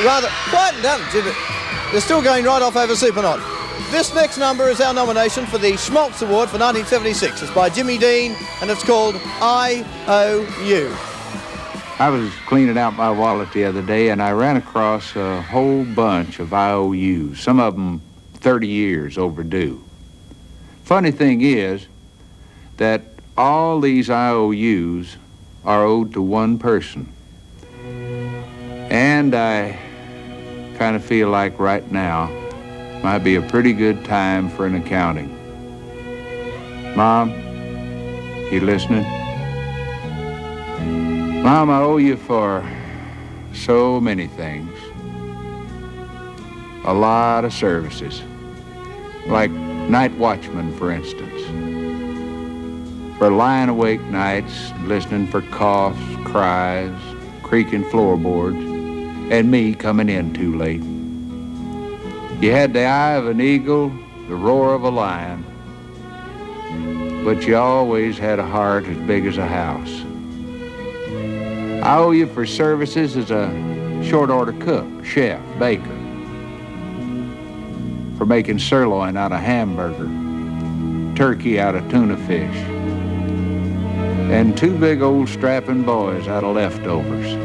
rather... Quieten down, Jimmy. They're still going right off over Supernaut. This next number is our nomination for the Schmaltz Award for 1976. It's by Jimmy Dean, and it's called I.O.U. I was cleaning out my wallet the other day, and I ran across a whole bunch of IOUs, some of them 30 years overdue. Funny thing is that all these IOUs are owed to one person. And I kind of feel like right now might be a pretty good time for an accounting. Mom, you listening? Mom, I owe you for so many things. A lot of services. Like night watchman, for instance. For lying awake nights, listening for coughs, cries, creaking floorboards, and me coming in too late. You had the eye of an eagle, the roar of a lion, but you always had a heart as big as a house. I owe you for services as a short order cook, chef, baker. For making sirloin out of hamburger, turkey out of tuna fish, and two big old strapping boys out of leftovers.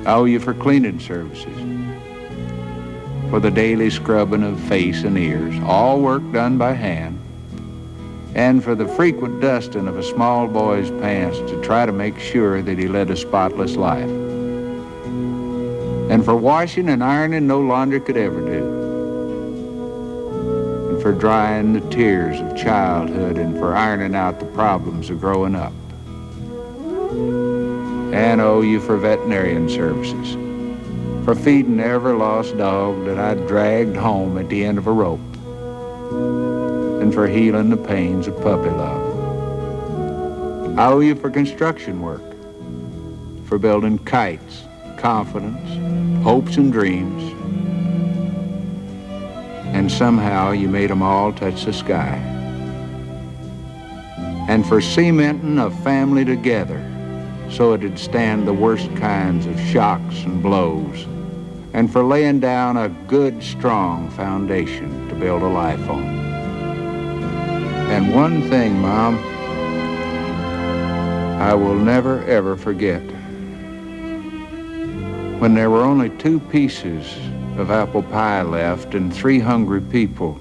I owe you for cleaning services, for the daily scrubbing of face and ears, all work done by hand, and for the frequent dusting of a small boy's pants to try to make sure that he led a spotless life, and for washing and ironing no laundry could ever do, and for drying the tears of childhood, and for ironing out the problems of growing up. And I owe you for veterinarian services, for feeding every lost dog that I dragged home at the end of a rope, and for healing the pains of puppy love. I owe you for construction work, for building kites, confidence, hopes and dreams, and somehow you made them all touch the sky. And for cementing a family together so it'd stand the worst kinds of shocks and blows, and for laying down a good, strong foundation to build a life on. And one thing, Mom, I will never, ever forget. When there were only 2 pieces of apple pie left and 3 hungry people,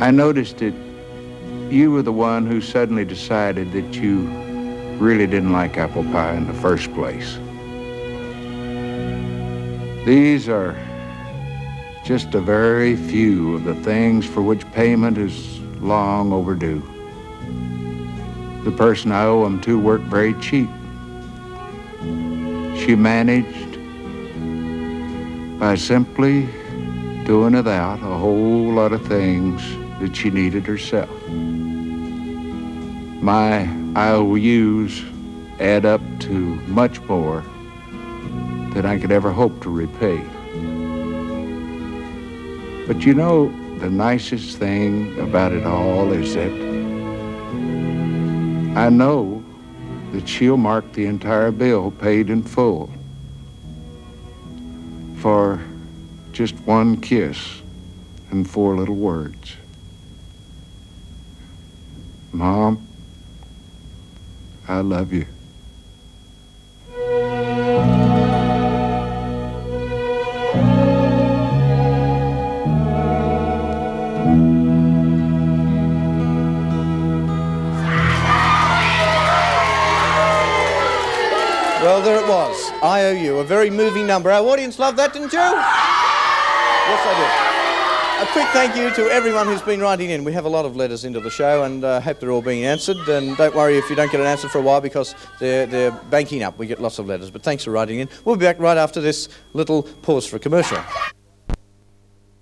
I noticed that you were the one who suddenly decided that you really didn't like apple pie in the first place. These are just a very few of the things for which payment is long overdue. The person I owe them to worked very cheap. She managed by simply doing without a whole lot of things that she needed herself. My IOUs add up to much more than I could ever hope to repay. But you know, the nicest thing about it all is that I know that she'll mark the entire bill paid in full for just one kiss and 4 little words. Mom, I love you. Well, there it was, I.O.U., a very moving number. Our audience loved that, didn't you? Yes, I did. A quick thank you to everyone who's been writing in. We have a lot of letters into the show, and hope they're all being answered. And don't worry if you don't get an answer for a while, because they're banking up. We get lots of letters, but thanks for writing in. We'll be back right after this little pause for a commercial.